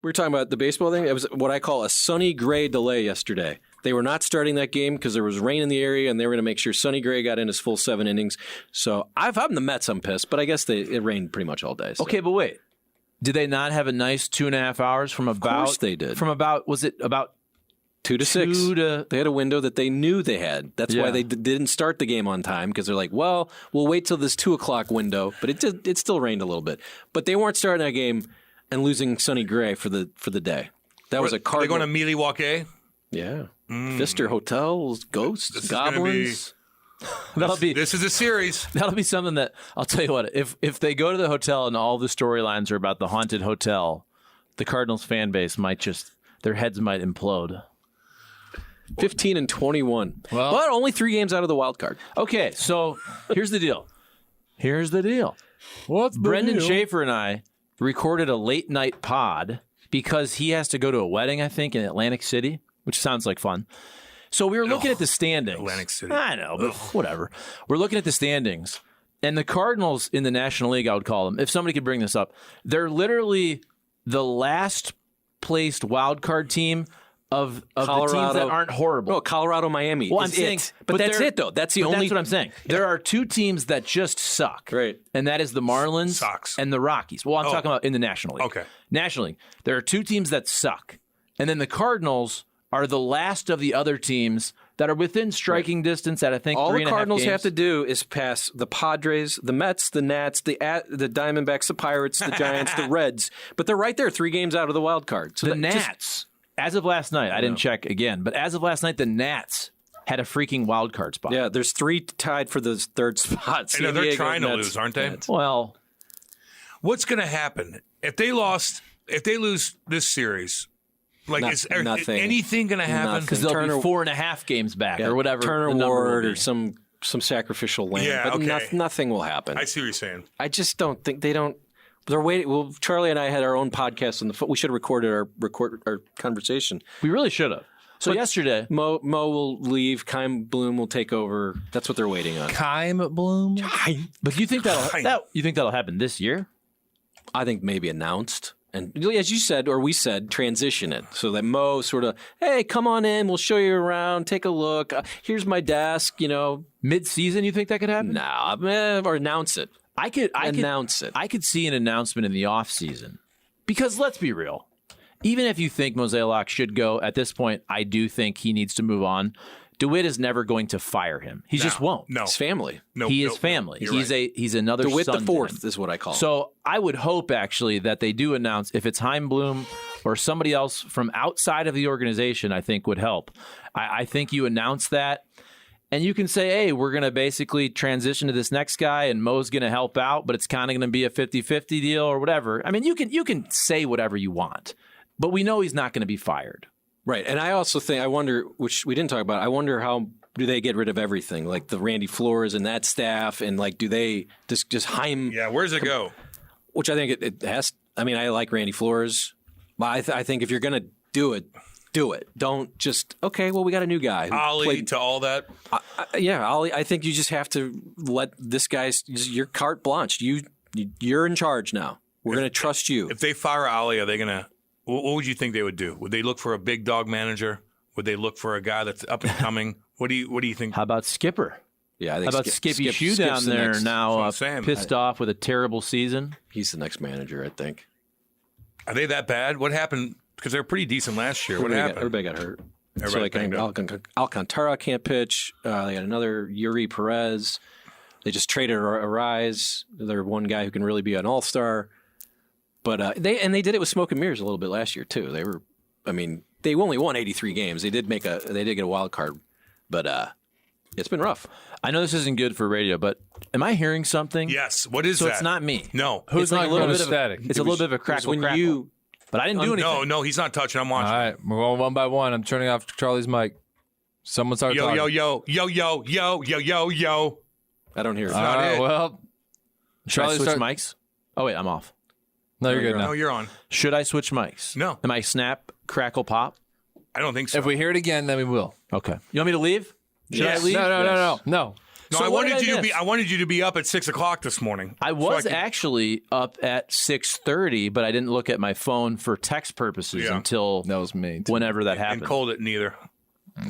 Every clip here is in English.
We were talking about the baseball thing. It was what I call a Sonny Gray delay yesterday. They were not starting that game because there was rain in the area, and they were going to make sure Sonny Gray got in his full 7 innings. So if I'm the Mets, I'm pissed, but I guess it rained pretty much all day. So. Okay, but wait. Did they not have a nice 2.5 hours from about? Of course they did. From about, was it about 2 to 6? They had a window that they knew they had. That's why they didn't start the game on time, because they're like, well, we'll wait till this 2 o'clock window. But it still rained a little bit. But they weren't starting that game and losing Sonny Gray for the day. That was a Cardinal. Are they going to Milwaukee? Yeah. Pfister Hotels, ghosts, goblins. This is a series. That'll be something that, I'll tell you what, if they go to the hotel and all the storylines are about the haunted hotel, the Cardinals fan base might their heads might implode. 15-21. Well, but only 3 games out of the wild card. Okay, so here's the deal. What's the Brendan deal? Schaefer and I recorded a late night pod because he has to go to a wedding, I think, in Atlantic City, which sounds like fun. So we were looking at the standings. Atlantic City. I know, but whatever. We're looking at the standings. And the Cardinals in the National League, I would call them, if somebody could bring this up, they're literally the last placed wild card team of the teams that aren't horrible. No, Colorado, Miami. Well, I'm saying, but that's it though. That's the only. That's what I'm saying. There are 2 teams that just suck. Right. And that is the Marlins and the Rockies. Well, I'm talking about in the National League. Okay. National League. There are 2 teams that suck. And then the Cardinals are the last of the other teams that are within striking distance at, I think, all 3.5 the Cardinals games. have to do is pass the Padres, the Mets, the Nats, the Diamondbacks, the Pirates, the Giants, the Reds. But they're right there, 3 games out of the wild card. So the Nats, as of last night, I didn't check again, but as of last night, the Nats had a freaking wild card spot. Yeah, there's 3 tied for the 3rd spot. I know they're trying to lose, aren't they? Well, what's going to happen if they lose this series? Like, is anything going to happen? Because they'll be 4.5 games back or whatever. Turner Ward or some sacrificial lamb. Yeah, but nothing will happen. I see what you're saying. I just don't think they don't. They're waiting. Well, Charlie and I had our own podcast on the phone. We should have recorded our conversation. We really should have. So yesterday, Mo will leave. Keim Bloom will take over. That's what they're waiting on. Keim Bloom? But do you think that'll happen this year? I think maybe announced. And as you said, or we said, transition it so that Mo sort of, hey, come on in. We'll show you around. Take a look. Here's my desk. Mid-season, you think that could happen? No, or announce it. I could announce it. I could see an announcement in the off season because let's be real. Even if you think Mozeliak should go at this point, I do think he needs to move on. DeWitt is never going to fire him. He just won't. No, it's family. He is family. He's another DeWitt son the 4th is what I call him. So I would hope actually that they do announce if it's Keim Bloom or somebody else from outside of the organization. I think would help. I think you announce that, and you can say, hey, we're going to basically transition to this next guy, and Mo's going to help out, but it's kind of going to be a 50-50 deal or whatever. I mean, you can say whatever you want, but we know he's not going to be fired. Right. And I also think, I wonder, which we didn't talk about, I wonder how do they get rid of everything? Like the Randy Flores and that staff, and like, do they just Keim? Yeah, where's it go? Which I think it has, I mean, I like Randy Flores, but I think if you're going to do it, do it. Don't just, okay, well, we got a new guy. Ollie to all that. Ollie, I think you just have to let this guy's, your carte blanche. You're in charge now. We're going to trust you. If they fire Ollie, are they going to, what would you think they would do? Would they look for a big dog manager? Would they look for a guy that's up and coming? What do you think? How about Skipper? Yeah, I think how about Skippy Shoe down there now pissed off with a terrible season? He's the next manager, I think. Are they that bad? What happened? Because they were pretty decent last year. What happened? Everybody got hurt. Alcantara can't pitch. They got another Yuri Perez. They just traded Arise. They're one guy who can really be an all-star. But they did it with smoke and mirrors a little bit last year too. They only won 83 games. They did get a wild card, but it's been rough. I know this isn't good for radio, but am I hearing something? Yes. What is that? So it's not me. No. Who's like a little bit static? It's a little bit of a crackle. But I didn't do anything. No, he's not touching. I'm watching. All right, we're going one by one. I'm turning off Charlie's mic. Someone start talking. Yo. I don't hear it. All right, well, Charlie, switch mics. Oh wait, I'm off. No, you're good now. No, you're on. Should I switch mics? No. Am I snap, crackle, pop? I don't think so. If we hear it again, then we will. Okay. You want me to leave? Should I leave? No. No, So I what wanted did you I to be. miss? I wanted you to be up at 6:00 this morning. I So was could- actually up at 6:30, but I didn't look at my phone for text purposes Yeah. until That was me. too. whenever that and happened. Cole didn't either.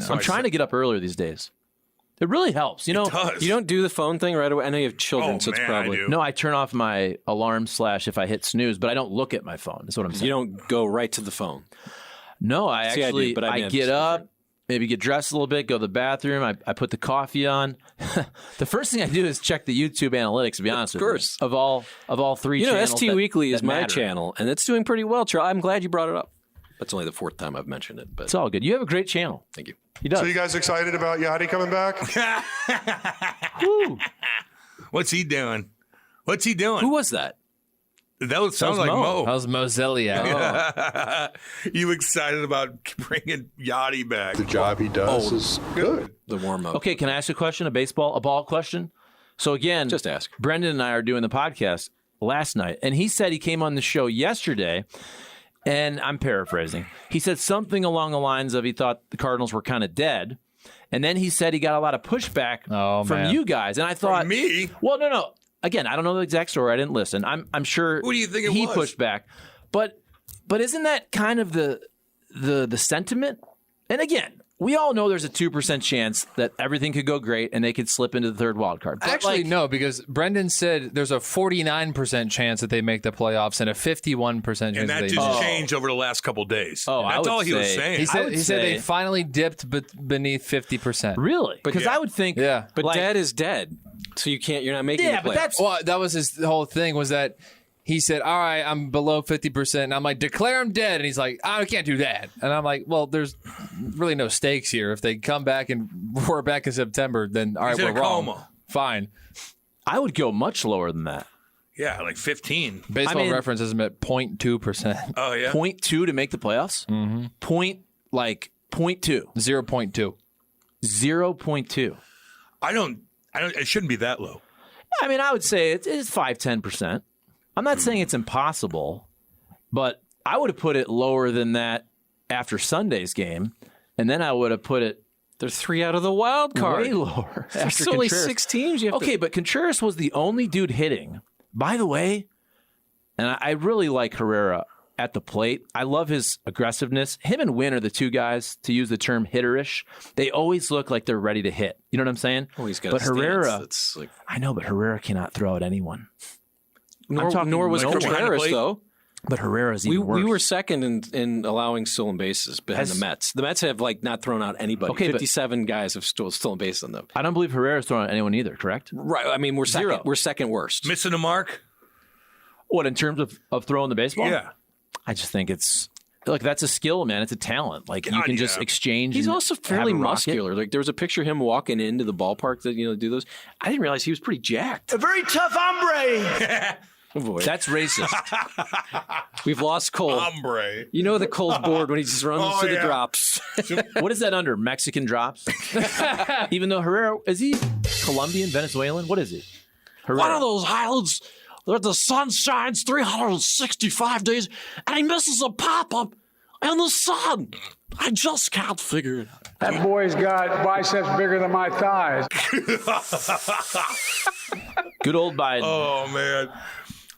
So I'm trying to get up earlier these days. It really helps. You know, Does. You don't do the phone thing right away. I know you have children, Oh, so it's man, probably I do. no, I turn off my alarm / if I hit snooze, but I don't look at my phone. Is what I'm saying. you don't go right to the phone. No, I See, I do, actually but I mean, I it's get up, different. maybe get dressed a little bit, go to the bathroom. I put the coffee on. The first thing I do is check the YouTube analytics. To be honest with course. you, of all three. You know, channels ST Weekly is that my matter. channel, and it's doing pretty well, Charlie. I'm glad you brought it up. That's only the 4th time I've mentioned it, but It's all good. You have a great channel. thank you. He does. So you guys excited about Yachty coming back? What's he doing? What's he doing? Who was that? That would sound like Mo. How's Mozeliak? You excited about bringing Yachty back? The job he does is good. The warm up. Okay, can I ask a question? A ball question? So again, Just ask. Brendan and I are doing the podcast last night, and he said he came on the show yesterday, and I'm paraphrasing. He said something along the lines of he thought the Cardinals were kind of dead, and then he said he got a lot of pushback Oh, from man. you guys, and I thought, me? well, no. Again, I don't know the exact story. I didn't listen. I'm sure. Who do you think it he was? pushed back, but isn't that kind of the sentiment? And again, we all know there's a 2% chance that everything could go great and they could slip into the third wild card. But Actually, like, no, because Brendan said there's a 49% chance that they make the playoffs and a 51% chance And that that they just do. changed over the last couple days. Oh, I That's would all he was say- saying. He said, would he said they say- finally dipped beneath 50%. really? Because yeah. I would think, Yeah. But like, dead is dead, so you're not making yeah, the but playoffs. that's Well, that was his whole thing was that he said, all right, I'm below 50%. And I'm like, declare him dead. And he's like, I can't do that. And I'm like, well, there's really no stakes here. If they come back and we're back in September, then all right, He's in we're a wrong. coma. Fine. I would go much lower than that. Yeah, like 15. Baseball I mean- reference is at 0.2%. Oh, yeah. 0.2 to make the playoffs? Mm-hmm. 0.2. 0.2. 0.2. I don't, it shouldn't be that low. I mean, I would say it's 5-10%. I'm not saying it's impossible, but I would have put it lower than that after Sunday's game, and then I would have put it They're 3 out of the wild card. way lower. There's after only Contreras. 6 teams. You have Okay, but Contreras was the only dude hitting. By the way, and I really like Herrera at the plate. I love his aggressiveness. Him and Wynn are the two guys, to use the term hitterish. They always look like they're ready to hit. You know what I'm saying? Oh, he's got but a stance Herrera, that's like, I know, but Herrera cannot throw at anyone. nor, talking nor was no one. Contreras, Plate. though. But Herrera's even worse. We were second in allowing stolen bases behind Has- the Mets. The Mets have like not thrown out anybody. Okay, but- 57 guys have stolen base on them. I don't believe Herrera's throwing at anyone either, correct? Right. I mean, we're second. Zero. We're second worst. Missing the mark? What, in terms of throwing the baseball? Yeah. I just think it's, look, that's a skill, man. It's a talent. Like, you God, can just yeah. exchange. He's and also have fairly a rocket. muscular. Like there was a picture of him walking into the ballpark that do those. I didn't realize he was pretty jacked. A very tough hombre. Oh, boy. That's racist. We've lost Cole. Hombre. You know that Cole's bored when he just runs Oh, to the yeah. drops. What is that under? Mexican drops? Even though Herrera, is he Colombian, Venezuelan? What is he? Herrera. One of those islands where the sun shines 365 days and he misses a pop-up in the sun. I just can't figure it out. That boy's got biceps bigger than my thighs. Good old Biden. Oh, man.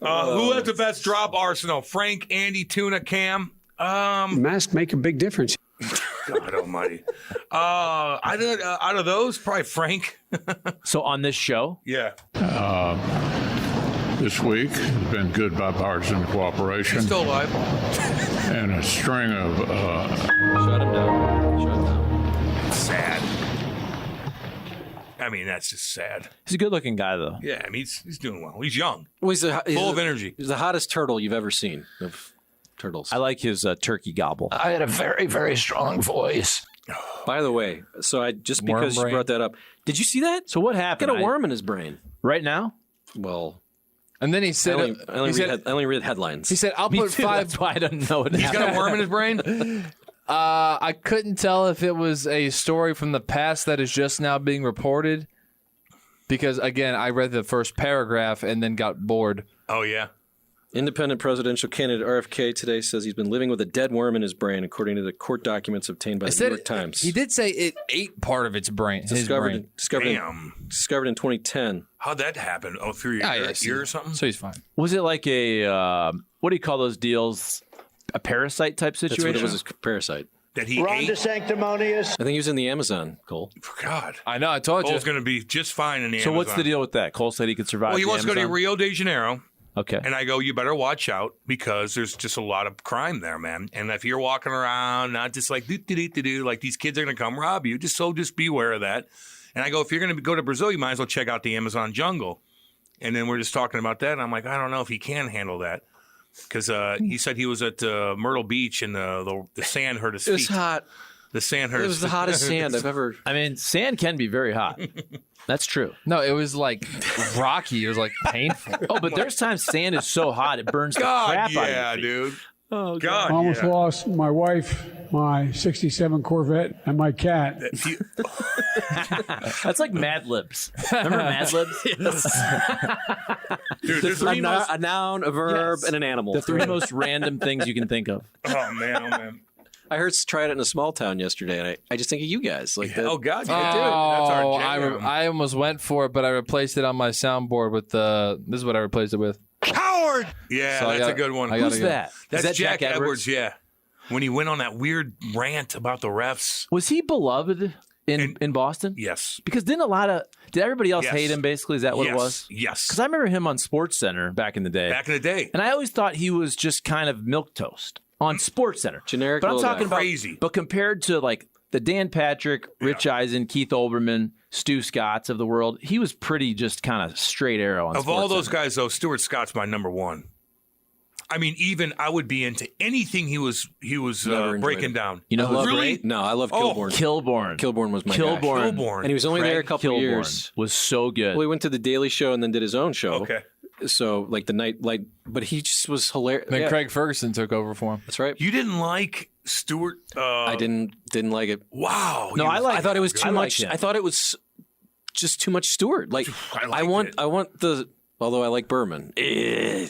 Who has the best drop arsenal? Frank, Andy, Tuna, Cam? Masks make a big difference. God almighty. Out of those, probably Frank. So on this show, Yeah. This week has been good bipartisan cooperation Still alive. and a string of Shut him down. Shut him down. Sad. I mean, that's just sad. he's a good-looking guy, though. Yeah, I mean, he's doing well. He's young. Well, he's Full of energy. He's the hottest turtle you've ever seen of turtles. I like his turkey gobble. I had a very, very strong voice. By the way, so I just Worm because you brain. brought that up, did you see that? So what happened? Got a worm in his brain. right now? Well, And then he I said, only read headlines. he said, I'll Me put too, five. That's why I don't know what He's got a worm in his brain? I couldn't tell if it was a story from the past that is just now being reported. Because, again, I read the first paragraph and then got bored. Oh, yeah. Independent presidential candidate RFK today says he's been living with a dead worm in his brain, according to the court documents obtained by the New York Times. He did say it ate part of its brain. Discovered in 2010. How'd that happen? Oh, through your ear or something? So he's fine. Was it like a what do you call those deals? A parasite type situation? That's what it was, a parasite. That he ate? Sanctimonious. I think he was in the Amazon, Cole. God. I know, I told you. Cole's going to be just fine in the So Amazon. what's the deal with that? Cole said he could survive. Well, he the wants to go to Amazon? Rio de Janeiro. Okay. And I go, you better watch out because there's just a lot of crime there, man. And if you're walking around, not just like do, like these kids are going to come rob you, just beware of that. And I go, if you're going to go to Brazil, you might as well check out the Amazon jungle. And then we're just talking about that. And I'm like, I don't know if he can handle that because he said he was at Myrtle Beach and the sand hurt his feet. It was hot. The sand hurt his It was the hottest sand I've ever. I mean, sand can be very hot. That's true. No, it was like rocky. It was like painful. Oh, but there's times sand is so hot it burns the God, crap out yeah, of your feet. dude. Oh, God, I almost yeah. lost my wife, my 67 Corvette, and my cat. That's like Mad Libs. Remember Mad Libs? Dude, there's A noun, a verb, Yes. and an animal. The three most random things you can think of. oh, man. I heard try it in a small town yesterday, and I just think of you guys. Like Oh, God, Oh, yeah, dude. That's our jam. I almost went for it, but I replaced it on my soundboard with this is what I replaced it with. Coward! Yeah, So I that's a got- good one. I gotta Who's go. that? That's Is that Jack Edwards, yeah. When he went on that weird rant about the refs. Was he beloved in Boston? Yes. Because did everybody else Yes. hate him, basically? Is that what it was? Yes. Because I remember him on SportsCenter back in the day. Back in the day. And I always thought he was just kind of milquetoast on SportsCenter. Generic But I'm little talking guy. about Crazy. But compared to like the Dan Patrick, Rich Eisen, Keith Olbermann, Stu Scotts of the world, he was pretty just kind of straight arrow on Of all those SportsCenter. guys, though, Stuart Scott's my number one. I mean, even I would be into anything he was Never enjoyed breaking it. down. You know who's really? great? No, I love Oh, Kilborn. Kilborn. Kilborn was my guy. Kilborn. And he was only there a Craig couple Kilborn years. was so good. Well, he went to the Daily Show and then did his own show. Okay. So like the night, like, but he just was hilarious. Then Yeah, Craig Ferguson took over for him. that's right. You didn't like Stuart? I didn't like it. Wow. No, You- I like. I thought it was too I liked much. him. I thought it was just too much Stewart. Like I I liked want it. the. Although I like Berman.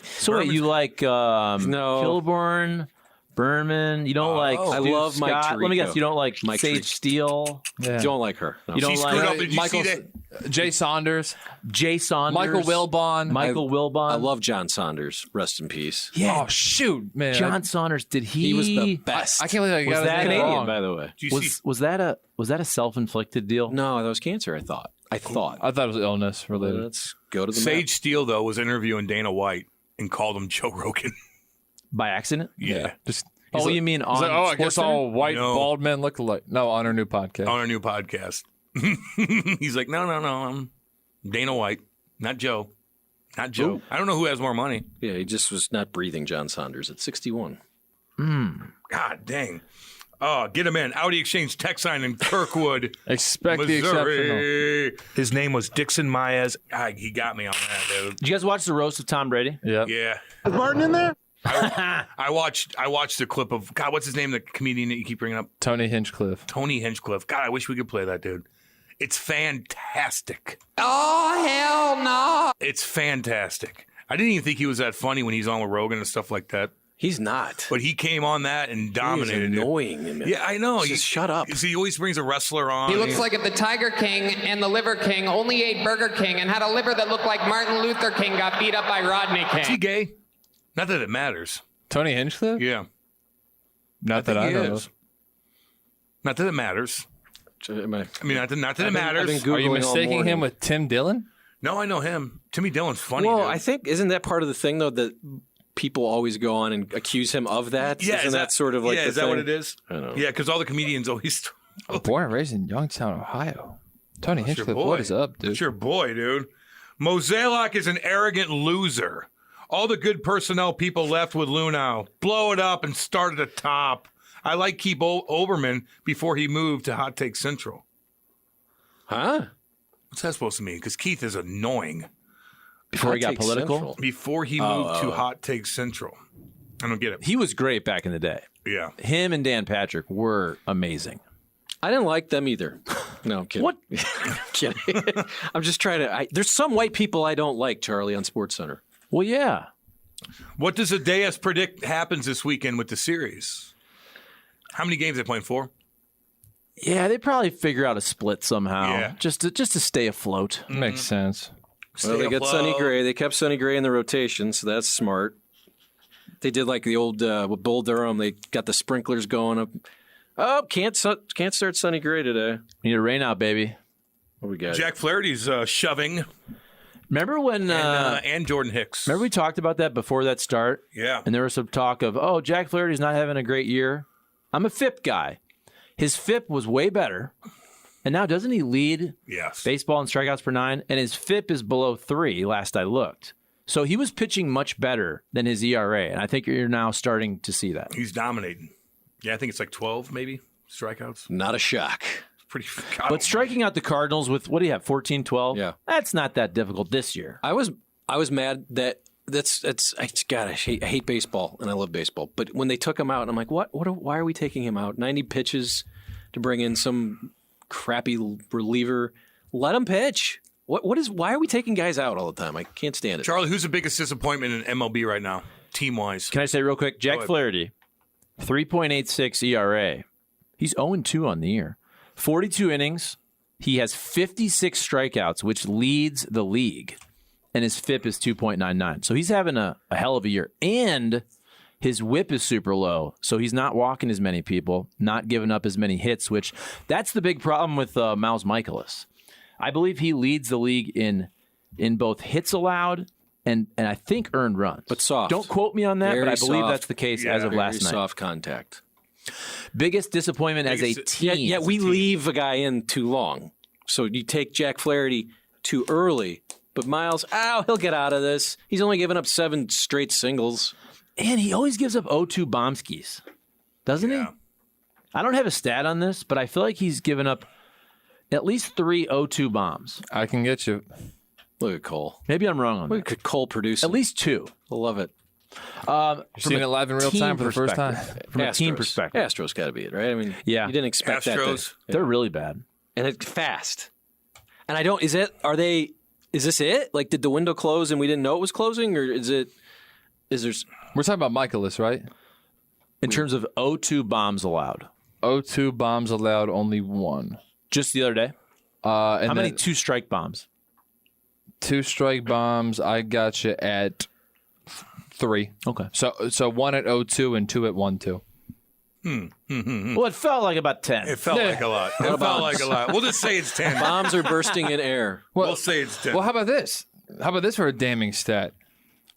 So wait, you like No. Kilborn, Berman? You don't like? I Stu love Mike Scott? Let me Tirico. guess. You don't like Mike Sage Tirico. Steele? Don't like her. No. You don't She like screwed up. Did you Michael, see that? Jay Saunders, Jay Saunders? Michael Wilbon. Michael Wilbon. I love John Saunders. Rest in peace. Yeah, Oh shoot, man! John Saunders. Did He was the best. I can't believe I Was got that his name Canadian, wrong. by the way. Did you see? was that a self-inflicted deal? No, that was cancer. I thought. I thought it was illness related. Let's go to the Sage Steele, though, was interviewing Dana White and called him Joe Rogan. By accident? Yeah. Just Oh, like- you mean he's on? like, I guess SportsCenter? all white No. bald men look alike. No, on our new podcast. On our new podcast. He's like, no, I'm Dana White, not Joe. Not Joe. Ooh. I don't know who has more money. Yeah, he just was not breathing. John Saunders at 61. God dang. Oh, get him in. Audi Exchange tech sign in Kirkwood, Expect the exceptional. Missouri. His name was Dixon Maez. God, he got me on that, dude. Did you guys watch the roast of Tom Brady? Yep. Yeah. Is Martin in there? I watched the clip of God. What's his name? The comedian that you keep bringing up, Tony Hinchcliffe. Tony Hinchcliffe. God, I wish we could play that, dude. It's fantastic. Oh, hell no. It's fantastic. I didn't even think he was that funny when he's on with Rogan and stuff like that. He's not. But he came on that and He dominated is it. annoying. Yeah, I know. Just shut up. He always brings a wrestler on. He looks like if the Tiger King and the Liver King only ate Burger King and had a liver that looked like Martin Luther King got beat up by Rodney Is he King. gay? Not that it matters. Tony Hinchcliffe? Yeah. Not that think I he know is. of. Not that it matters. Am I I mean, not that it I've been matters. Googling Are you all mistaking morning. him with Tim Dillon? No, I know him. Timmy Dillon's funny. Well, dude. I think isn't that part of the thing though that people always go on and accuse him of that? Yeah, isn't that sort of like yeah? the Is that what thing? it is? I don't know. Yeah, because all the comedians always. Born and raised in Youngstown, Ohio. Tony That's your Hinchcliffe, boy. what is up, dude? That's your boy, dude. Mozeliak is an arrogant loser. All the good personnel people left with Lunau. Blow it up and start at the top. I like Keith Olbermann before he moved to Hot Take Central. Huh? What's that supposed to mean? Because Keith is annoying. Before he Hot got Take political? Central. Before he moved to Hot Take Central. I don't get it. He was great back in the day. Yeah. Him and Dan Patrick were amazing. I didn't like them either. No, I'm kidding. What? I'm kidding. I'm just trying to. There's some white people I don't like, Charlie, on SportsCenter. Well, yeah. What does Adeas predict happens this weekend with the series? How many games are they playing? 4? Yeah, they probably figure out a split somehow. Yeah. Just to stay afloat. Makes sense. Well, they got Sonny afloat. Gray. They kept Sonny Gray in the rotation, so that's smart. They did like the old with Bull Durham. They got the sprinklers going up. Oh, can't start Sonny Gray today. Need a rain out, baby. What we got? Jack Flaherty's shoving, Remember when and Jordan Hicks. remember we talked about that before that start? Yeah. And there was some talk of, oh, Jack Flaherty's not having a great year. I'm a FIP guy. His FIP was way better. And now doesn't he lead Yes. baseball in strikeouts per 9? And his FIP is below 3 last I looked. So he was pitching much better than his ERA. And I think you're now starting to see that. He's dominating. Yeah, I think it's like 12 maybe strikeouts. Not a shock. Pretty. But striking out the Cardinals with, what do you have, 14, 12? Yeah. That's not that difficult this year. I was mad that I hate baseball and I love baseball. But when they took him out, I'm like, why are we taking him out? 90 pitches to bring in some crappy reliever. Let him pitch. Why are we taking guys out all the time? I can't stand it. Charlie, who's the biggest disappointment in MLB right now, team-wise? Can I say real quick? Jack ahead. Flaherty, 3.86 ERA. He's 0-2 on the year. 42 innings. He has 56 strikeouts, which leads the league. And his FIP is 2.99. So he's having a hell of a year. And his whip is super low. So he's not walking as many people, not giving up as many hits, which that's the big problem with Miles Michaelis. I believe he leads the league in both hits allowed and I think earned runs. But soft. Don't quote me on that, Very but I believe soft. that's the case as of Very last night. soft contact. Biggest disappointment as a team. Yeah, we leave a guy in too long. So you take Jack Flaherty too early. But Miles, he'll get out of this. He's only given up 7 straight singles. And he always gives up 0-2 bombskis, doesn't he? I don't have a stat on this, but I feel like he's given up at least 3 0-2 bombs. I can get you. Look at Cole. Maybe I'm wrong on that. Look at Cole producing. At least 2. I love it. From Seeing it live in real team time for the first time. perspective. From a team perspective. Astros got to be it, right? I mean, Yeah. you didn't expect that. Astros. They're really bad. And it's fast. And I don't, is this it? Like, did the window close and we didn't know it was closing? Or is there, We're talking about Michaelis, right? In terms of 0-2 bombs allowed. 0-2 bombs allowed, only 1. Just the other day. And How many then 2-strike bombs? 2 strike bombs, I got you at 3. Okay. So 1 at 0-2 and 2 at 1-2. Well, it felt like about 10. It felt like a lot. It felt like a lot. We'll just say it's 10. bombs are bursting in air? We'll say it's 10. Well, how about this? How about this for a damning stat?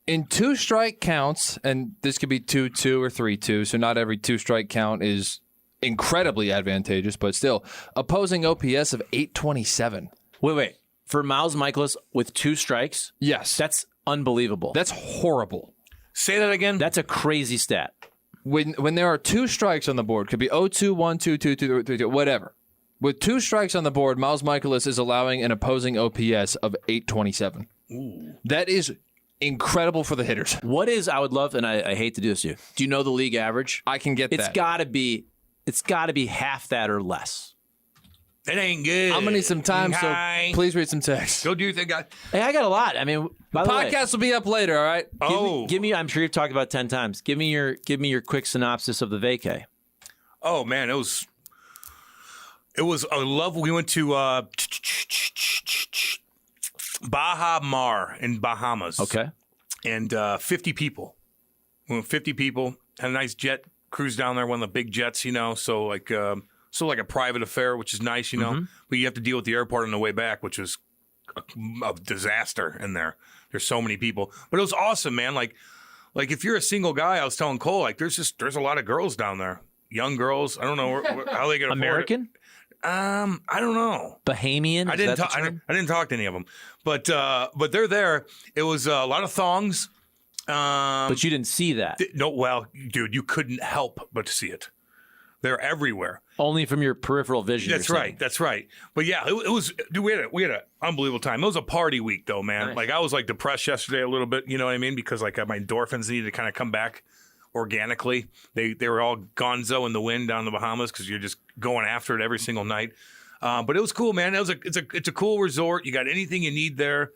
In 2 strike counts, and this could be 2-2 or 3-2, so not every 2 strike count is incredibly advantageous, but still, opposing OPS of 827. Wait. For Miles Michaelis with 2 strikes? Yes. That's unbelievable. That's horrible. Say that again. That's a crazy stat. When there are 2 strikes on the board, could be 0-2, 1-2, 2-2, 3-2, whatever. With 2 strikes on the board, Miles Michaelis is allowing an opposing OPS of 827. Ooh. That is incredible for the hitters. What is, I would love, and I hate to do this to you, do you know the league average? I can get It's that. It's got to be half that or less. It ain't good. I'm going to need some time, Hi. so please read some text. Go do your thing, guys. Hey, I got a lot. I mean, by the way, Podcast will be up later, all right? give me. I'm sure you've talked about it 10 times. Give me your quick synopsis of the vacay. Oh man, it was a love. We went to Bahamas in Bahamas. Okay. And 50 people. We went 50 people. Had a nice jet cruise down there, one of the big jets, so like a private affair, which is nice, But you have to deal with the airport on the way back, which was a disaster in there. There's so many people, but it was awesome, man. Like if you're a single guy, I was telling Cole, like there's a lot of girls down there, young girls. I don't know how they get American. I don't know. Bahamian. I didn't talk to any of them, but they're there. It was a lot of thongs. But you didn't see that. No, well, dude, you couldn't help but see it. They're everywhere. Only from your peripheral vision. That's right. That's right. But yeah, it was. Dude, we had an unbelievable time. It was a party week, though, man. Nice. Like I was like depressed yesterday a little bit. You know what I mean? Because like my endorphins needed to kind of come back organically. They were all gonzo in the wind down in the Bahamas because you're just going after it every single night. But it was cool, man. It's a cool resort. You got anything you need there.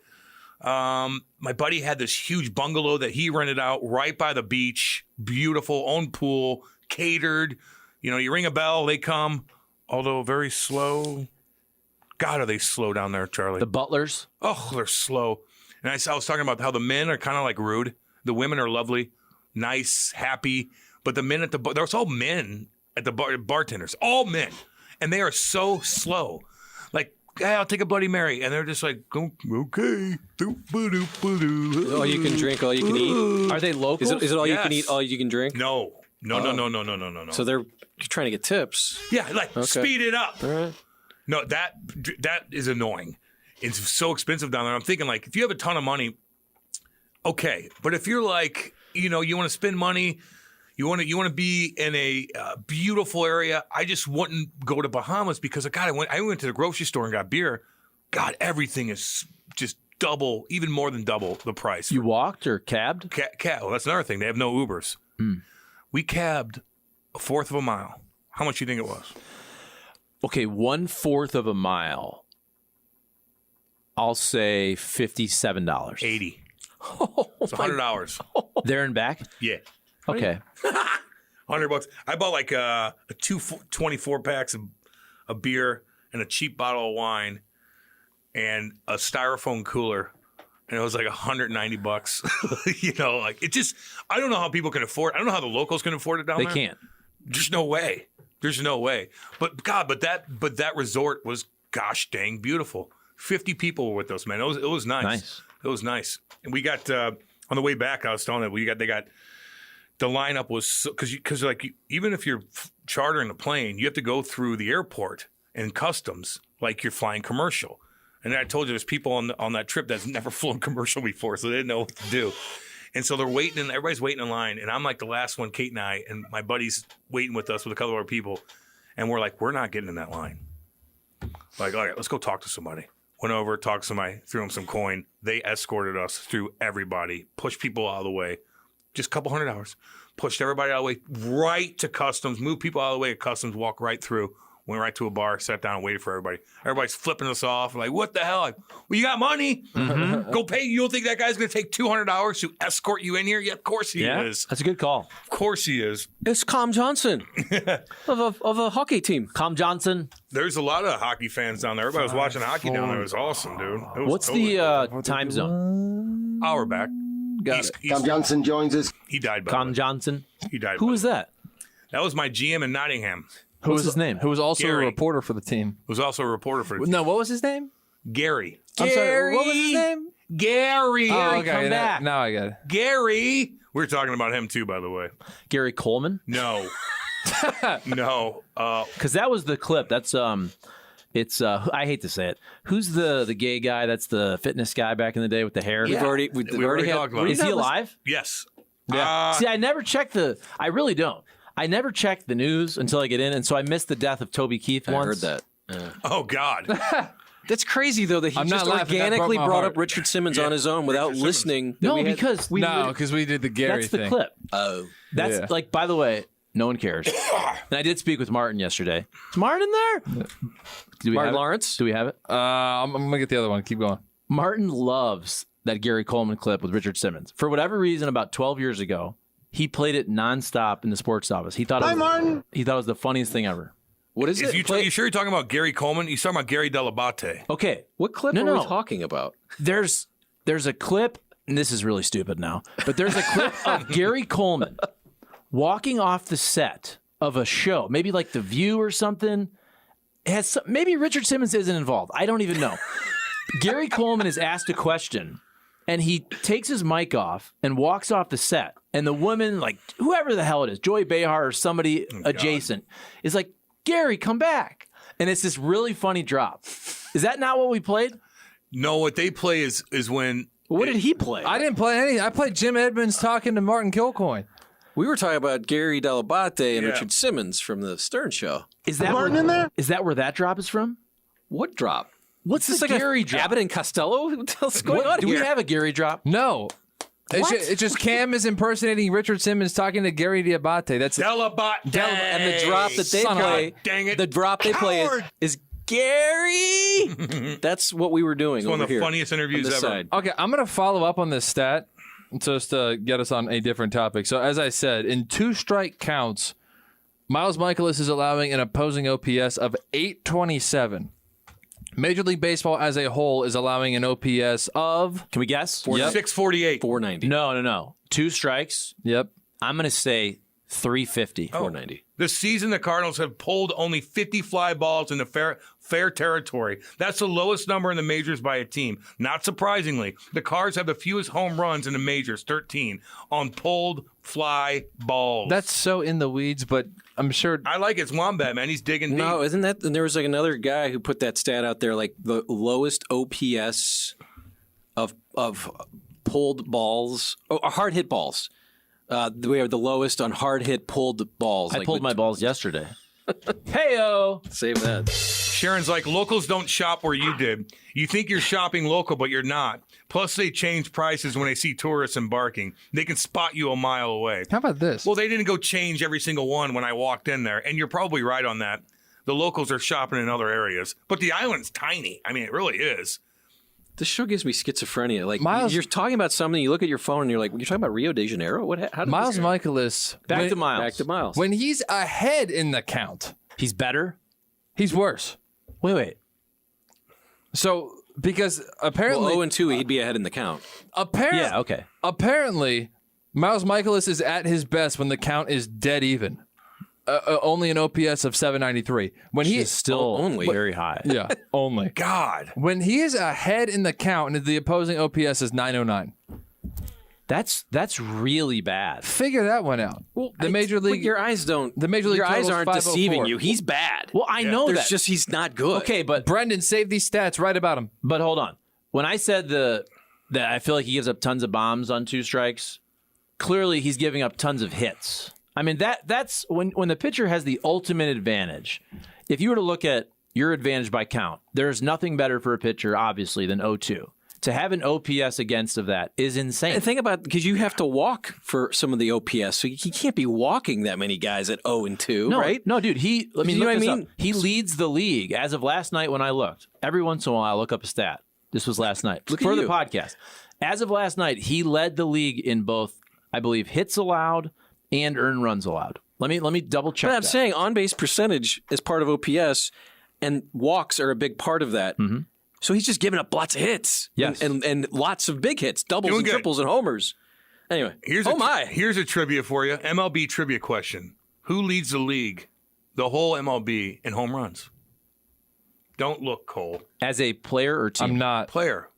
My buddy had this huge bungalow that he rented out right by the beach. Beautiful, own pool, catered. You know, you ring a bell, they come. Although very slow. God, are they slow down there, Charlie? The butlers? Oh, they're slow. And I was talking about how the men are kind of like rude. The women are lovely, nice, happy. But the men at the bar, there's all men at the bar, bartenders, all men. And they are so slow. Like, hey, I'll take a Bloody Mary. And they're just like, okay. All you can drink, all you can eat. Are they local? Is it all you can Yes. eat, all you can drink? No. So they're trying to get tips. Yeah, like speed it up. All right. No, that is annoying. It's so expensive down there. I'm thinking, like, if you have a ton of money, okay. But if you're like, you know, you want to spend money, you want to be in a beautiful area. I just wouldn't go to Bahamas because, God, I went to the grocery store and got beer. God, everything is just double, even more than double the price. You walked or cabbed? Well, that's another thing. They have no Ubers. We cabbed a fourth of a mile. How much do you think it was? Okay, 1/4 of a mile. I'll say $57. $80. It's $100. There and back? Yeah. Okay. $100. I bought like two 24 packs of beer and a cheap bottle of wine and a styrofoam cooler, and it was like $190. You know, like it just. I don't know how people can afford. I don't know how the locals can afford it down They there. can't. There's no way. There's no way. But God, but that resort was gosh dang beautiful. 50 people were with us, man. It was nice. Nice. It was nice. And we got on the way back. I was telling them they got the lineup was because like even if you're chartering a plane, you have to go through the airport and customs like you're flying commercial. And I told you there's people on that trip that's never flown commercial before, so they didn't know what to do. And so they're waiting, and everybody's waiting in line. And I'm like the last one, Kate and I, and my buddy's waiting with us with a couple of other people. And we're like, we're not getting in that line. Like, all right, let's go talk to somebody. Went over, talked to somebody, threw them some coin. They escorted us through everybody, pushed people out of the way. Just a couple $100. Pushed everybody out of the way, right to customs, moved people out of the way at customs, walked right through. Went right to a bar, sat down, and waited for everybody. Everybody's flipping us off. Like, what the hell? Like, well, you got money? Mm-hmm. Go pay. You don't think that guy's going to take $200 to escort you in here? Yeah, of course he is. That's a good call. Of course he is. It's Com Johnson of a hockey team. Com Johnson. There's a lot of hockey fans down there. Everybody was watching hockey down there. It was awesome, dude. It was What's the time zone? Hour back. Com Johnson joins us. He died, by Com the way. Johnson. He died. Who was that? That was my GM in Nottingham. Who was his name? Who was also Gary. a reporter for the team. Was also a reporter for the No, what was his name? Gary. I'm sorry, what was his name? Gary. Oh, okay. come back. Now I got it. Gary. We were talking about him too, by the way. Gary Coleman? No. No. Because that was the clip. That's it's I hate to say it. Who's the gay guy? That's the fitness guy back in the day with the hair. Yeah. We've already talked about it. Is he alive? Yes. See, I never checked I really don't. I never checked the news until I get in, and so I missed the death of Toby Keith I once. heard that. Oh, God. That's crazy, though, that he I'm just not laughing. That organically broke my brought heart. up Richard Simmons on his own without Richard listening. No, We had- because No, because we did the Gary that's thing. the clip. Oh. That's Yeah. like, by the way, no one cares. And I did speak with Martin yesterday. Is Martin in there? Do we Martin have it? Lawrence? Do we have it? I'm going to get the other one. Keep going. Martin loves that Gary Coleman clip with Richard Simmons. For whatever reason, about 12 years ago, he played it nonstop in the sports office. He thought He thought it was the funniest thing ever. What is it? You sure you're talking about Gary Coleman? He's talking about Gary Delabate. Okay. What clip are we talking about? There's a clip, and this is really stupid now, but there's a clip of Gary Coleman walking off the set of a show, maybe like The View or something. Maybe Richard Simmons isn't involved. I don't even know. Gary Coleman is asked a question, and he takes his mic off and walks off the set. And the woman, like whoever the hell it is, Joy Behar or somebody adjacent, is like, Gary, come back. And it's this really funny drop. Is that not what we played? No, what they play is when... What did he play? I didn't play any. I played Jim Edmonds talking to Martin Kilcoyne. We were talking about Gary Delabate and Yeah. Richard Simmons from the Stern Show. Is that Is that where that drop is from? What drop? What's Is the this like Gary a drop? Abbott and Costello? What the hell's going on Do here? we have a Gary drop? No. It's just Cam is impersonating Richard Simmons talking to Gary Diabate. That's Delabate. And the drop that they Son of a- play, dang it. the drop they play is Gary. That's what we were doing. It's one over of the here funniest interviews on this ever. side. Okay, I'm going to follow up on this stat just to get us on a different topic. So, as I said, in 2-strike counts, Miles Michaelis is allowing an opposing OPS of 827. Major League Baseball as a whole is allowing an OPS of... Can we guess? 648. 490. No. 2 strikes. Yep. I'm going to say 350. 490. This season, the Cardinals have pulled only 50 fly balls in the fair territory. That's the lowest number in the majors by a team. Not surprisingly, the Cards have the fewest home runs in the majors, 13, on pulled fly balls. That's so in the weeds, but I'm sure... I like it. It's Wombat, man. He's digging deep. No, isn't that? And there was like another guy who put that stat out there, like the lowest OPS of pulled balls, hard hit balls. We have the lowest on hard hit pulled balls. I pulled my balls yesterday. Hey-o! Save that. Sharon's like, locals don't shop where you did. You think you're shopping local, but you're not. Plus, they change prices when they see tourists embarking. They can spot you a mile away. How about this? Well, they didn't go change every single one when I walked in there, and you're probably right on that. The locals are shopping in other areas, but the island's tiny. I mean, it really is. This show gives me schizophrenia. Like Miles- you're talking about something, you look at your phone and you're like, "You're talking about Rio de Janeiro? What? How did Miles this- Michaelis... Back when- to Miles. Back to Miles. When he's ahead in the count, He's better? he's worse. Wait. So, because apparently... Well, 0-2, he'd be ahead in the count. Yeah, okay. Apparently, Miles Michaelis is at his best when the count is dead even. Only an OPS of 793. When he He's still only. very high. Yeah, only. God. When he is ahead in the count and the opposing OPS is 909. That's really bad. Figure that one out. Well, the Major League... But your eyes don't. The Major League Your eyes total's aren't 504. deceiving you. He's bad. Well, I know There's that. just he's not good. Okay, but Brendan, save these stats. Write about him. But hold on. When I said that I feel like he gives up tons of bombs on 2 strikes, clearly he's giving up tons of hits. I mean, that's when the pitcher has the ultimate advantage. If you were to look at your advantage by count, there's nothing better for a pitcher, obviously, than 0-2. To have an OPS against of that is insane. And think about, because you have to walk for some of the OPS, so he can't be walking that many guys at 0-2, right? No, dude. You know what I mean? He leads the league as of last night when I looked. Every once in a while, I look up a stat. This was last night Look for at the you. podcast. As of last night, he led the league in both, I believe, hits allowed and earned runs allowed. Let me double check. But I'm saying on base percentage is part of OPS, and walks are a big part of that. Mm-hmm. So he's just giving up lots of hits, Yes. and lots of big hits, doubles Doing and good. triples and homers. Anyway, Here's a trivia for you. MLB trivia question. Who leads the league, the whole MLB, in home runs? Don't look, Cole. as a player or team. I'm not. Player.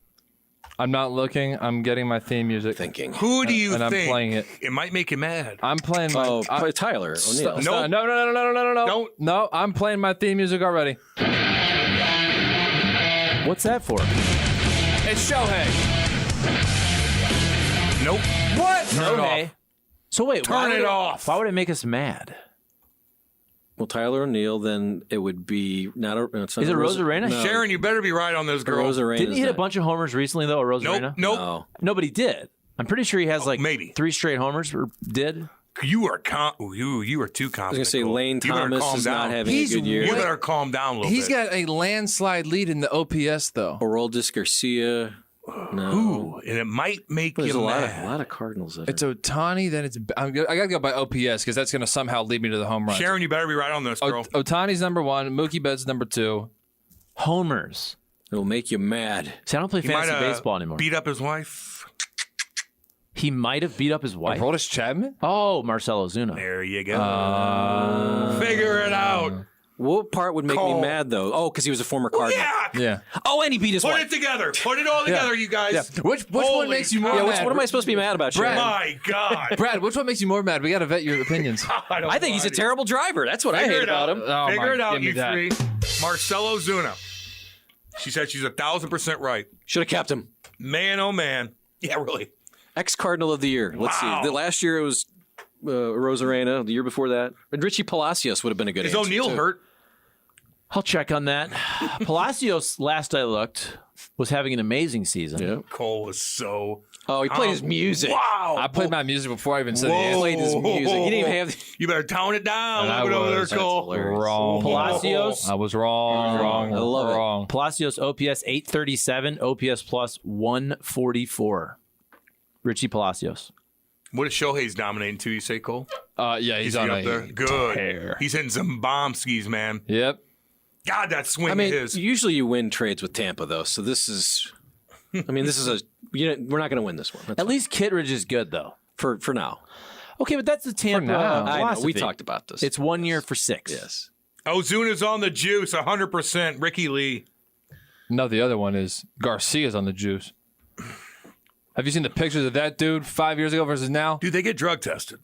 I'm not looking. I'm getting my theme music. thinking. Who do you And I'm think? playing it. It might make you mad. I'm playing my... Oh, play Tyler O'Neill. Nope. No. Don't. No, I'm playing my theme music already. What's that for? It's Shohei. Nope. What? Turn it off. So wait, Turn why would it off. Why would it make us mad? Well, Tyler O'Neill, then it would be not a. It's not Is a it Rosarena? No, Sharon, you better be right on this, girl. Rosarena. Didn't he hit a bunch of homers recently though, at Rosarena? Nope. No. Nobody did. I'm pretty sure he has like maybe. 3 straight homers or did. You are you are too confident. I was going to say Cole. Lane You better Thomas calm is down. not having He's a good year. You better calm down a little He's bit. got a landslide lead in the OPS, though. Aroldis Garcia. No. Ooh, and it might make There's you a mad. lot of Cardinals. That It's Ohtani, then it's... I got to go by OPS because that's going to somehow lead me to the home run. Sharon, you better be right on this, girl. Ohtani's number 1. Mookie Betts number 2. Homers. It'll make you mad. See, I don't play He might fantasy baseball anymore. beat up his wife. He might have beat up his wife. Aroldis Chapman? Oh, Marcelo Zuna. There you go. Figure it out. What part would make Cole. me mad, though? Oh, because he was a former Cardinal. Yeah. Yeah. Oh, and he beat his Put wife. it together. Put it all together, you guys. Yeah. Which one Holy makes you more cow. Yeah, mad? what am I supposed to be mad about, Sharon? My God. Brad, which one makes you more mad? We got to vet your opinions. I think he's a terrible driver. That's what I Figure hate it about out. him. Oh, Figure my, it out, give me you that. three. Marcelo Zuna. She said she's 1,000% right. Should have kept him. Man, oh man. Yeah, really. Ex-Cardinal of the year. Let's Wow. see. The last year it was Rosarena. The year before that, and Richie Palacios would have been a good Is answer, O'Neill too. hurt? I'll check on that. Palacios, last I looked, was having an amazing season. Yeah. Cole is so Oh, he played his music. Wow. I played my music before I even said the He answer. played his music. He didn't even have. You better tone it down. And I Leave it over there, was. Cole. Wrong. Palacios. I was wrong. I love it. Wrong. Palacios OPS 837, OPS plus 144. Richie Palacios. What is Shohei's dominating too, you say, Cole? Yeah, he's on up a there? Good. tear. He's hitting some bomb skis, man. Yep. God, that swing I mean, is. usually you win trades with Tampa, though. So this is. I mean, this is a. We're not going to win this one. That's At least Kittredge is good, though. for now. Okay, but that's the Tampa now. I know. philosophy. We talked about this. It's 1 year for 6. Yes. Ozuna's on the juice, 100%. Ricky Lee. No, the other one is Garcia's on the juice. Have you seen the pictures of that dude 5 years ago versus now? Dude, they get drug tested.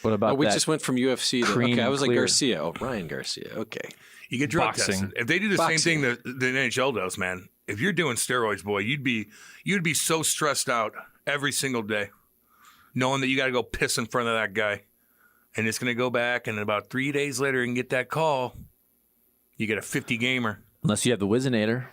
What about we that? just went from UFC to. Cream Okay, I was like clear. Garcia. Oh, Ryan Garcia. Okay. You get drug Boxing. tested. If they do the Boxing. same thing that the NHL does, man, if you're doing steroids, boy, you'd be so stressed out every single day, knowing that you got to go piss in front of that guy, and it's going to go back, and about 3 days later, you can get that call. You get a 50 gamer. Unless you have the Wizinator.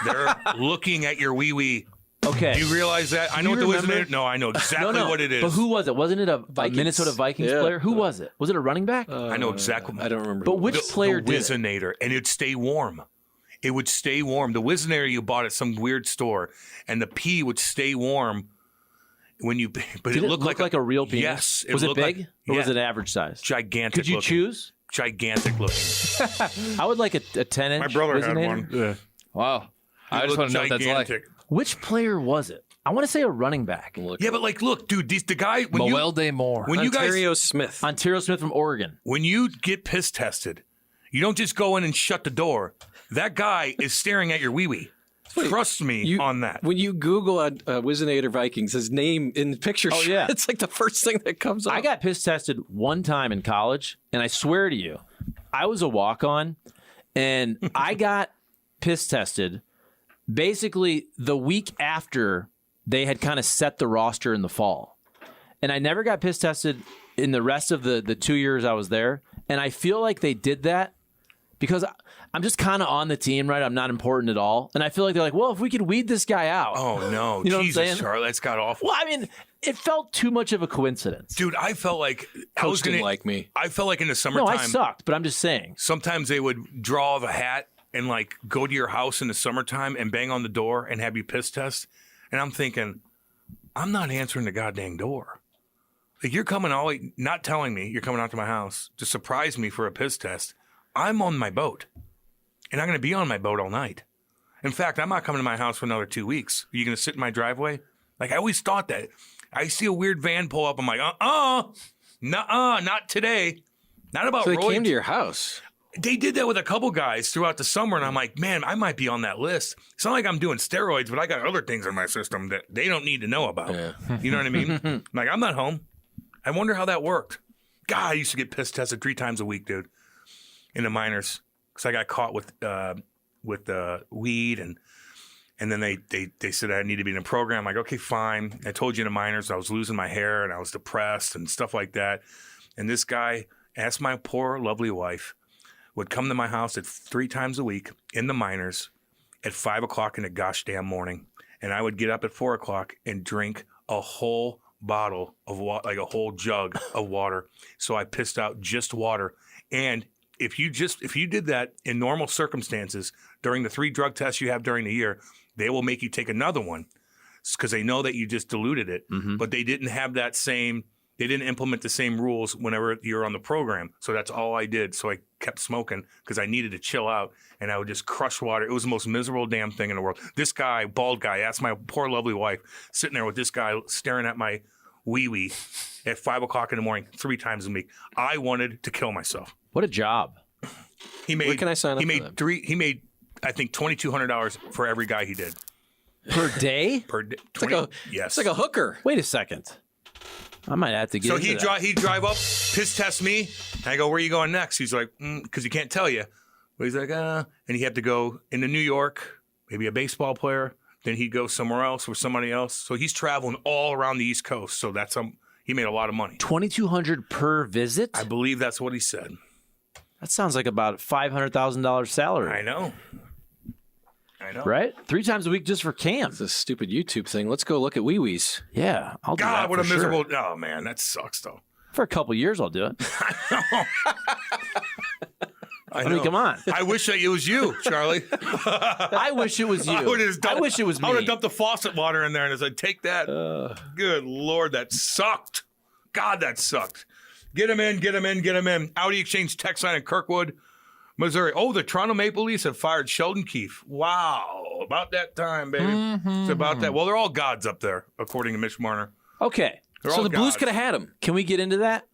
They're looking at your wee wee. Okay. Do you realize that? I know what you the remember- Wizard. No, I know exactly what it is. But who was it? Wasn't it a Vikings. Minnesota Vikings Yeah. player? Who was it? Was it a running back? I know exactly. I don't remember. But which player the did it? Wizinator, and it'd stay warm. It would stay warm. The Wizinator you bought at some weird store, and the pee would stay warm when you. But Did it looked look like a real penis? Yes. Was it looked big like- or was yeah, it average size? gigantic? Could you looking. choose? Gigantic looking. I would like a 10-inch. My brother had Wizinator. one. Yeah. Wow. I It just want looked to know what that's like. gigantic. Which player was it? I want to say a running back. Yeah, but like, look, dude, the guy when Moel Day Moore. you guys Ontario Smith. Ontario Smith from Oregon. when you get piss tested, you don't just go in and shut the door. That guy is staring at your wee wee. Trust me on that. When you Google Wizinator Vikings, his name in the picture, Oh, yeah. it's like the first thing that comes up. I got piss tested one time in college, and I swear to you, I was a walk-on, and I got piss tested basically the week after they had kind of set the roster in the fall. And I never got piss tested in the rest of the 2 years I was there. And I feel like they did that because I'm just kind of on the team, right? I'm not important at all. And I feel like they're like, well, if we could weed this guy out. Oh no, You know what I'm Jesus, saying? Charlie, that's got awful. Well, I mean, it felt too much of a coincidence. Dude, I felt like I was Coach didn't gonna like me. I felt like in the No, summertime. I sucked, but I'm just saying. Sometimes they would draw the hat and like go to your house in the summertime and bang on the door and have you piss test. And I'm thinking, I'm not answering the goddamn door. Like you're coming all not telling me you're coming out to my house to surprise me for a piss test. I'm on my boat. And I'm going to be on my boat all night. In fact, I'm not coming to my house for another 2 weeks. Are you going to sit in my driveway? Like I always thought that. I see a weird van pull up. I'm like, nuh-uh, not today. Not about So they Roy. came to your house. They did that with a couple guys throughout the summer, and I'm like, man, I might be on that list. It's not like I'm doing steroids, but I got other things in my system that they don't need to know about. Yeah. You know what I mean? Like, I'm not home. I wonder how that worked. God, I used to get piss tested 3 times a week, dude, in the minors, because I got caught with weed, and then they said I needed to be in a program. I'm like, okay, fine. I told you in the minors I was losing my hair, and I was depressed and stuff like that. And this guy asked my poor, lovely wife, would come to my house at 3 times a week in the minors at 5 o'clock in the gosh damn morning. And I would get up at 4 o'clock and drink a whole bottle of water, like a whole jug of water. So I pissed out just water. And if you did that in normal circumstances during the 3 drug tests you have during the year, they will make you take another one because they know that you just diluted it. Mm-hmm. But they didn't have that same. They didn't implement the same rules whenever you're on the program. So that's all I did. So I kept smoking because I needed to chill out, and I would just crush water. It was the most miserable damn thing in the world. This guy, bald guy, asked my poor lovely wife, sitting there with this guy staring at my wee-wee at 5 o'clock in the morning 3 times a week. I wanted to kill myself. What a job. He made. Where can I sign up He for made that? 3. He made, I think, $2,200 for every guy he did Per day? per day. It's Yes. like a hooker. Wait a second. I might have to get So into that. he'd drive up, piss test me, and I go, where are you going next? He's like, because he can't tell you. But he's like, and he had to go into New York, maybe a baseball player. Then he'd go somewhere else with somebody else. So he's traveling all around the East Coast. So that's he made a lot of money. $2,200 per visit? I believe that's what he said. That sounds like about $500,000 salary. I know. I know. Right? 3 times a week just for Cam. It's this stupid YouTube thing. Let's go look at wee-wees. Yeah, I'll do that God, what a for sure. miserable. Oh, man, that sucks, though. For a couple years, I'll do it. I mean, come on. I wish it was you, Charlie. I wish it was you. I wish it was me. I would have dumped the faucet water in there and said, take that. Good Lord, that sucked. God, that sucked. Get him in, get him in, get him in. Audi Exchange text line in Kirkwood, Missouri. Oh, the Toronto Maple Leafs have fired Sheldon Keefe. Wow. About that time, baby. It's about that. Well, they're all gods up there, according to Mitch Marner. Okay. They're So all the Blues gods. could have had him. Can we get into that?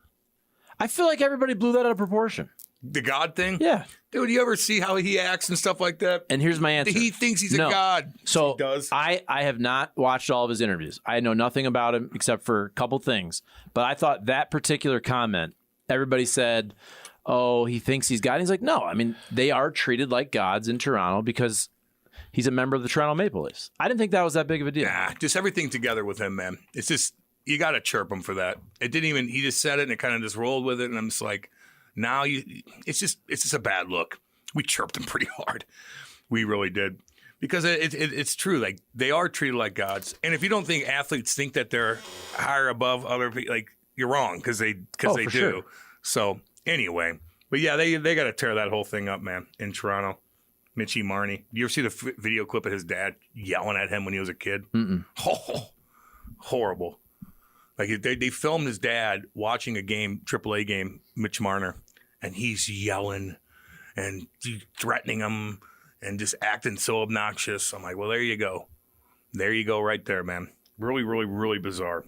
I feel like everybody blew that out of proportion. The God thing? Yeah. Dude, you ever see how he acts and stuff like that? And here's my answer. He thinks he's No. a god. So He does. I have not watched all of his interviews. I know nothing about him except for a couple things. But I thought that particular comment, everybody said, oh, he thinks he's God. He's like, no. I mean, they are treated like gods in Toronto because he's a member of the Toronto Maple Leafs. I didn't think that was that big of a deal. Nah, just everything together with him, man. It's just, you got to chirp him for that. It didn't even, he just said it and it kind of just rolled with it. And I'm just like, now it's just a bad look. We chirped him pretty hard. We really did. Because it's true. Like, they are treated like gods. And if you don't think athletes think that they're higher above other people, like, you're wrong because they do. Sure. So anyway, but yeah, they got to tear that whole thing up, man, in Toronto. Mitchie Marnie. You ever see the video clip of his dad yelling at him when he was a kid? Oh, horrible. Like, they filmed his dad watching a game, AAA game, Mitch Marner, and he's yelling and threatening him and just acting so obnoxious. I'm like, well, there you go. There you go right there, man. Really, really, really bizarre.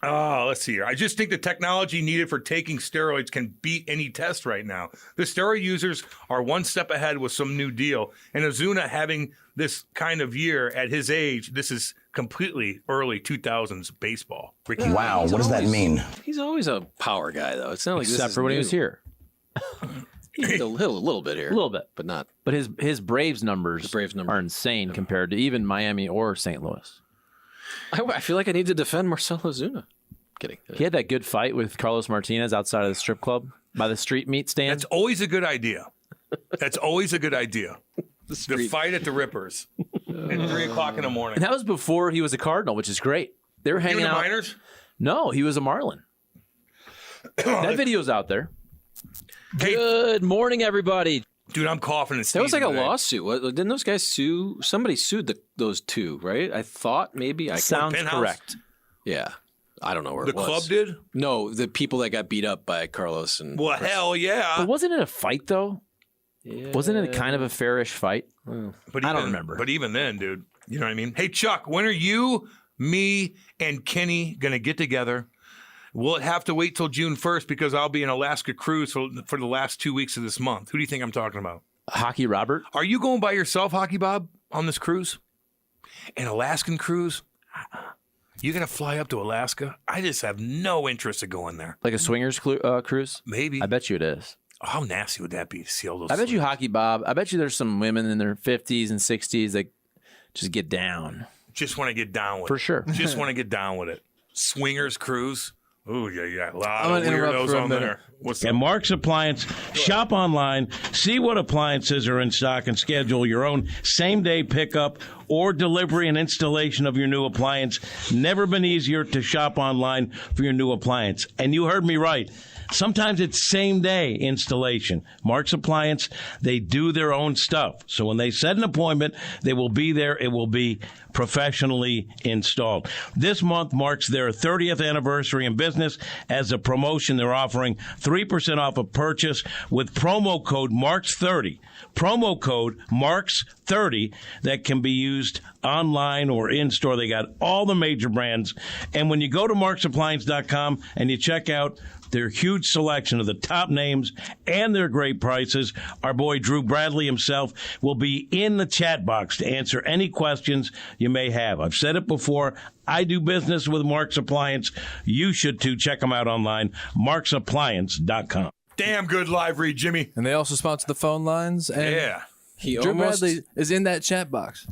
Oh, let's see here. I just think the technology needed for taking steroids can beat any test right now. The steroid users are one step ahead with some new deal. And Ozuna having this kind of year at his age, this is completely early 2000s baseball. Ricky, Wow, what does that mean? He's always a power guy, though. It's not like Except this is for when he new. was here. He hit a little bit here. A little bit. But not. But his Braves numbers, Braves numbers. are insane compared to even Miami or St. Louis. I feel like I need to defend Marcell Ozuna. Kidding. He had that good fight with Carlos Martinez outside of the strip club by the street meat stand. That's always a good idea. That's always a good idea. The street. fight at the Rippers at 3 o'clock in the morning. And that was before he was a Cardinal, which is great. They were hanging Even the out. minors? No, he was a Marlin. That video's out there. Good morning, everybody. Dude, I'm coughing and That was sneezing like a today. lawsuit. Didn't those guys sue? Somebody sued those two, right? I thought maybe. Sounds Penthouse? correct. Yeah. I don't know where The it was. club did? No, the people that got beat up by Carlos and. Well, hell yeah. But wasn't it a fight, though? Yeah. Wasn't it a kind of a fairish fight? But I don't even- remember. But even then, dude, you know what I mean? Hey, Chuck, when are you, me, and Kenny going to get together? Will it have to wait till June 1st because I'll be in Alaska cruise for the last 2 weeks of this month? Who do you think I'm talking about? Hockey Robert? Are you going by yourself, Hockey Bob, on this cruise? An Alaskan cruise? You're going to fly up to Alaska? I just have no interest in going there. Like a swingers cruise? Maybe. I bet you it is. Oh, how nasty would that be to see all those? I bet you slings? Hockey Bob. I bet you there's some women in their 50s and 60s that just get down. Just want to get down with For it. sure. Just want to get down with it. Swingers cruise? Oh, yeah. A lot I'm of gonna interrupt weirdos for a on minute. there. What's At up? Mark's Appliance, shop online, see what appliances are in stock, and schedule your own same-day pickup or delivery and installation of your new appliance. Never been easier to shop online for your new appliance. And you heard me right. Sometimes it's same-day installation. Mark's Appliance, they do their own stuff. So when they set an appointment, they will be there. It will be professionally installed. This month marks their 30th anniversary in business. As a promotion, they're offering 3% off a purchase with promo code MARKS30. Promo code MARKS30 that can be used online or in-store. They got all the major brands. And when you go to marksappliance.com and you check out their huge selection of the top names and their great prices, our boy Drew Bradley himself will be in the chat box to answer any questions you may have. I've said it before. I do business with Mark's Appliance. You should too. Check them out online, marksappliance.com. Damn good live read, Jimmy. And they also sponsor the phone lines. And Yeah. He Drew almost, Bradley is in that chat box.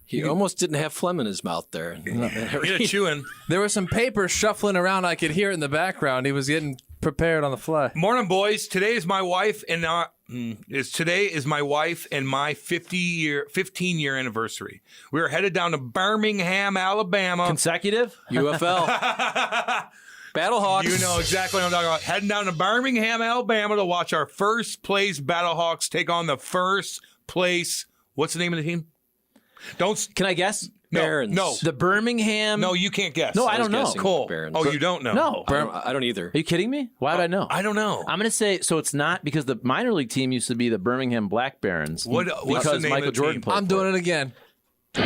he almost didn't have phlegm in his mouth there. Get a chewing. There was some paper shuffling around. I could hear it in the background. He was getting prepared on the fly. Morning, boys. Today is my wife and my 15-year anniversary. We are headed down to Birmingham, Alabama. Consecutive? UFL. Battlehawks. You know exactly what I'm talking about. Heading down to Birmingham, Alabama to watch our first place Battlehawks take on the first place. What's the name of the team? Can I guess? Barons. No. The Birmingham. No, you can't guess. No, I don't know. Cole. Barons. Oh, you don't know? No. I don't either. Are you kidding me? Why would I know? I don't know. I'm going to say, so it's not because the minor league team used to be the Birmingham Black Barons. What's because the name Michael of the Jordan team? played. I'm doing it again. What?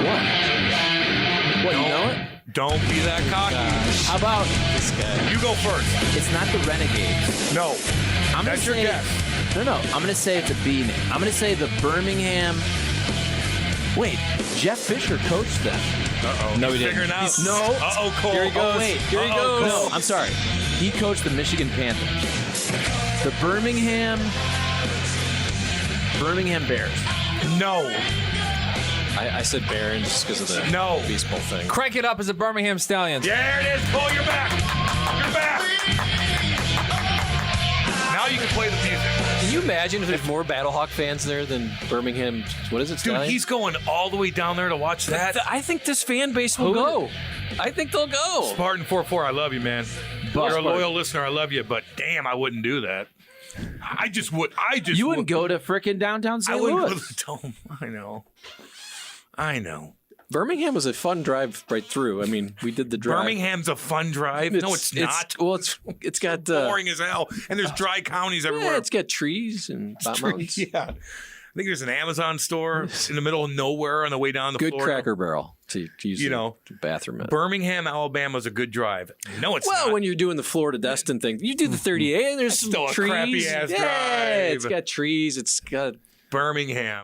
What, you know it? Don't be that cocky. How about This guy. You go first. it's not the Renegades? No. I'm gonna That's your say, guess. No. I'm going to say it's a B name. I'm going to say the Birmingham. Wait, Jeff Fisher coached them. Uh-oh. No, he He's didn't. figuring out. No. Uh-oh, Cole. Here he goes. Oh, wait, here he Uh-oh, goes. Cole. No, I'm sorry. He coached the Michigan Panthers. The Birmingham Bears. No. I said Barons just because of the baseball thing. Crank it up as a Birmingham Stallions. There it is, Cole. You're back. You're back. Now you can play the music. Can you imagine if there's more Battlehawk fans there than Birmingham? What is it, Dude, Stallion? he's going all the way down there to watch that. I think this fan base will go. I think they'll go. Spartan 44, I love you, man. You're a loyal listener. I love you, but damn, I wouldn't do that. I just would. You wouldn't go to frickin' downtown St. I wouldn't Louis. go to the dome. I know. Birmingham was a fun drive right through. I mean, we did the drive. Birmingham's a fun drive. No, it's not. It's got boring as hell, and there's dry counties everywhere. Yeah, it's got trees and mountains. Yeah. I think there's an Amazon store in the middle of nowhere on the way down the Good Florida. Cracker Barrel to use the bathroom at. Birmingham, Alabama's a good drive. No, it's not. Well, when you're doing the Florida Destin thing, you do the 38 and there's That's some still a trees. crappy-ass yeah, drive. it's got trees. It's got Birmingham.